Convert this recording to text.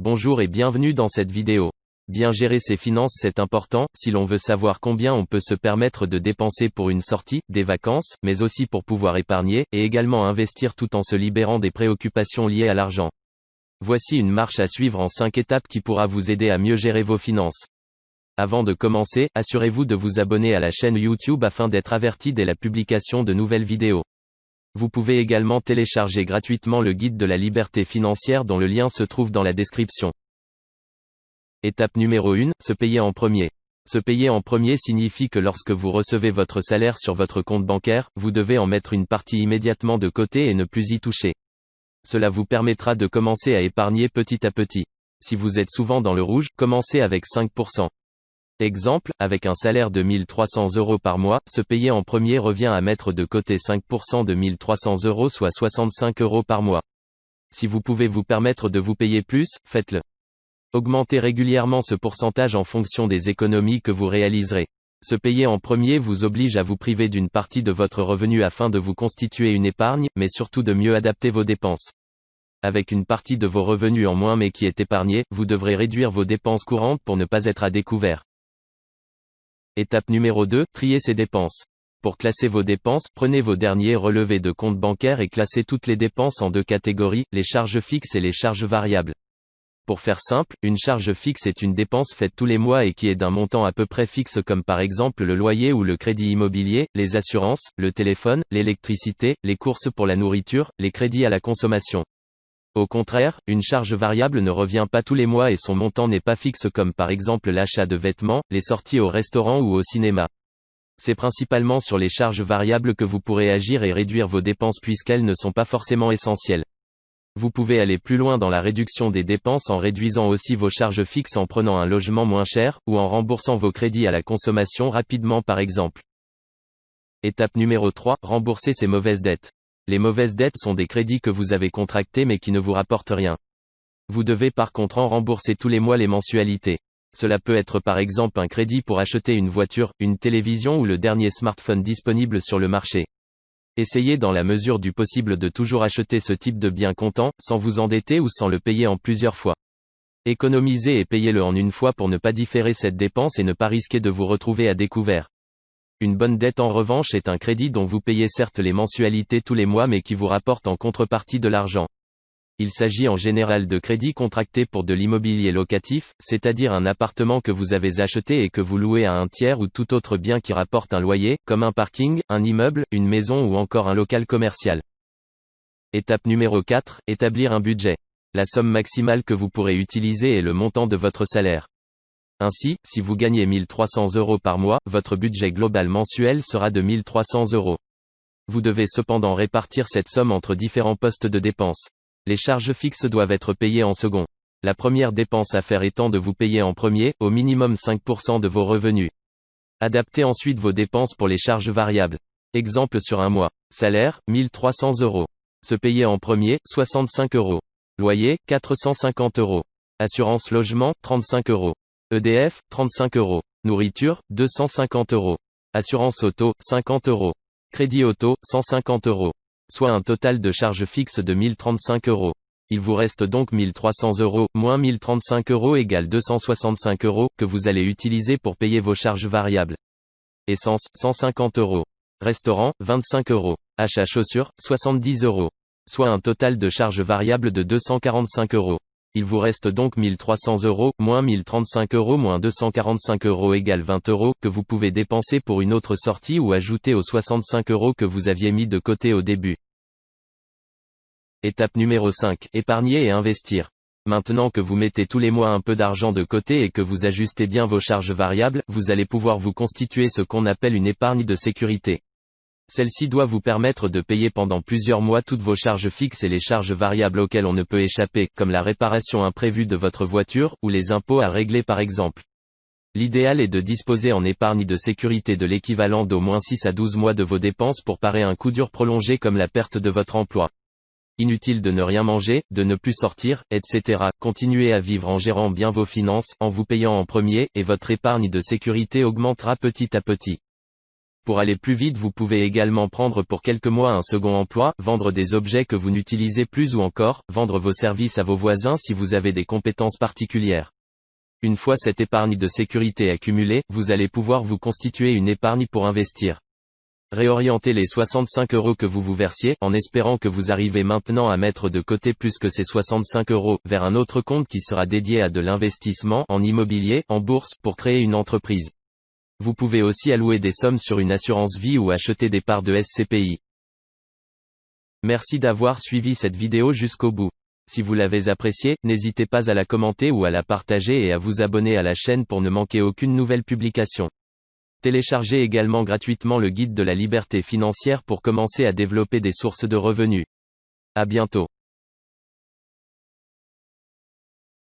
Bonjour et bienvenue dans cette vidéo. Bien gérer ses finances, c'est important, si l'on veut savoir combien on peut se permettre de dépenser pour une sortie, des vacances, mais aussi pour pouvoir épargner, et également investir tout en se libérant des préoccupations liées à l'argent. Voici une marche à suivre en 5 étapes qui pourra vous aider à mieux gérer vos finances. Avant de commencer, assurez-vous de vous abonner à la chaîne YouTube afin d'être averti dès la publication de nouvelles vidéos. Vous pouvez également télécharger gratuitement le guide de la liberté financière dont le lien se trouve dans la description. Étape numéro 1, se payer en premier. Se payer en premier signifie que lorsque vous recevez votre salaire sur votre compte bancaire, vous devez en mettre une partie immédiatement de côté et ne plus y toucher. Cela vous permettra de commencer à épargner petit à petit. Si vous êtes souvent dans le rouge, commencez avec 5%. Exemple, avec un salaire de 1300 € par mois, se payer en premier revient à mettre de côté 5% de 1300 €, soit 65 € par mois. Si vous pouvez vous permettre de vous payer plus, faites-le. Augmentez régulièrement ce pourcentage en fonction des économies que vous réaliserez. Se payer en premier vous oblige à vous priver d'une partie de votre revenu afin de vous constituer une épargne, mais surtout de mieux adapter vos dépenses. Avec une partie de vos revenus en moins mais qui est épargnée, vous devrez réduire vos dépenses courantes pour ne pas être à découvert. Étape numéro 2, trier ses dépenses. Pour classer vos dépenses, prenez vos derniers relevés de compte bancaire et classez toutes les dépenses en deux catégories, les charges fixes et les charges variables. Pour faire simple, une charge fixe est une dépense faite tous les mois et qui est d'un montant à peu près fixe comme par exemple le loyer ou le crédit immobilier, les assurances, le téléphone, l'électricité, les courses pour la nourriture, les crédits à la consommation. Au contraire, une charge variable ne revient pas tous les mois et son montant n'est pas fixe comme par exemple l'achat de vêtements, les sorties au restaurant ou au cinéma. C'est principalement sur les charges variables que vous pourrez agir et réduire vos dépenses puisqu'elles ne sont pas forcément essentielles. Vous pouvez aller plus loin dans la réduction des dépenses en réduisant aussi vos charges fixes en prenant un logement moins cher, ou en remboursant vos crédits à la consommation rapidement par exemple. Étape numéro 3, rembourser ses mauvaises dettes. Les mauvaises dettes sont des crédits que vous avez contractés mais qui ne vous rapportent rien. Vous devez par contre en rembourser tous les mois les mensualités. Cela peut être par exemple un crédit pour acheter une voiture, une télévision ou le dernier smartphone disponible sur le marché. Essayez dans la mesure du possible de toujours acheter ce type de bien comptant, sans vous endetter ou sans le payer en plusieurs fois. Économisez et payez-le en une fois pour ne pas différer cette dépense et ne pas risquer de vous retrouver à découvert. Une bonne dette en revanche est un crédit dont vous payez certes les mensualités tous les mois mais qui vous rapporte en contrepartie de l'argent. Il s'agit en général de crédits contractés pour de l'immobilier locatif, c'est-à-dire un appartement que vous avez acheté et que vous louez à un tiers ou tout autre bien qui rapporte un loyer, comme un parking, un immeuble, une maison ou encore un local commercial. Étape numéro 4, établir un budget. La somme maximale que vous pourrez utiliser est le montant de votre salaire. Ainsi, si vous gagnez 1300 € par mois, votre budget global mensuel sera de 1300 €. Vous devez cependant répartir cette somme entre différents postes de dépenses. Les charges fixes doivent être payées en second. La première dépense à faire étant de vous payer en premier, au minimum 5% de vos revenus. Adaptez ensuite vos dépenses pour les charges variables. Exemple sur un mois. Salaire, 1300 €. Se payer en premier, 65 €. Loyer, 450 €. Assurance logement, 35 €. EDF, 35 €. Nourriture, 250 €. Assurance auto, 50 €. Crédit auto, 150 €. Soit un total de charges fixes de 1035 €. Il vous reste donc 1300 € moins 1035 € égale 265 € que vous allez utiliser pour payer vos charges variables. Essence, 150 €. Restaurant, 25 €. Achat chaussures, 70 €. Soit un total de charges variables de 245 €. Il vous reste donc 1300 € moins 1035 € moins 245 € égale 20 € que vous pouvez dépenser pour une autre sortie ou ajouter aux 65 € que vous aviez mis de côté au début. Étape numéro 5, épargner et investir. Maintenant que vous mettez tous les mois un peu d'argent de côté et que vous ajustez bien vos charges variables, vous allez pouvoir vous constituer ce qu'on appelle une épargne de sécurité. Celle-ci doit vous permettre de payer pendant plusieurs mois toutes vos charges fixes et les charges variables auxquelles on ne peut échapper, comme la réparation imprévue de votre voiture, ou les impôts à régler par exemple. L'idéal est de disposer en épargne de sécurité de l'équivalent d'au moins 6 à 12 mois de vos dépenses pour parer un coup dur prolongé comme la perte de votre emploi. Inutile de ne rien manger, de ne plus sortir, etc. Continuez à vivre en gérant bien vos finances, en vous payant en premier, et votre épargne de sécurité augmentera petit à petit. Pour aller plus vite, vous pouvez également prendre pour quelques mois un second emploi, vendre des objets que vous n'utilisez plus ou encore, vendre vos services à vos voisins si vous avez des compétences particulières. Une fois cette épargne de sécurité accumulée, vous allez pouvoir vous constituer une épargne pour investir. Réorientez les 65 € que vous versiez, en espérant que vous arrivez maintenant à mettre de côté plus que ces 65 € vers un autre compte qui sera dédié à de l'investissement en immobilier, en bourse, pour créer une entreprise. Vous pouvez aussi allouer des sommes sur une assurance vie ou acheter des parts de SCPI. Merci d'avoir suivi cette vidéo jusqu'au bout. Si vous l'avez appréciée, n'hésitez pas à la commenter ou à la partager et à vous abonner à la chaîne pour ne manquer aucune nouvelle publication. Téléchargez également gratuitement le guide de la liberté financière pour commencer à développer des sources de revenus. À bientôt.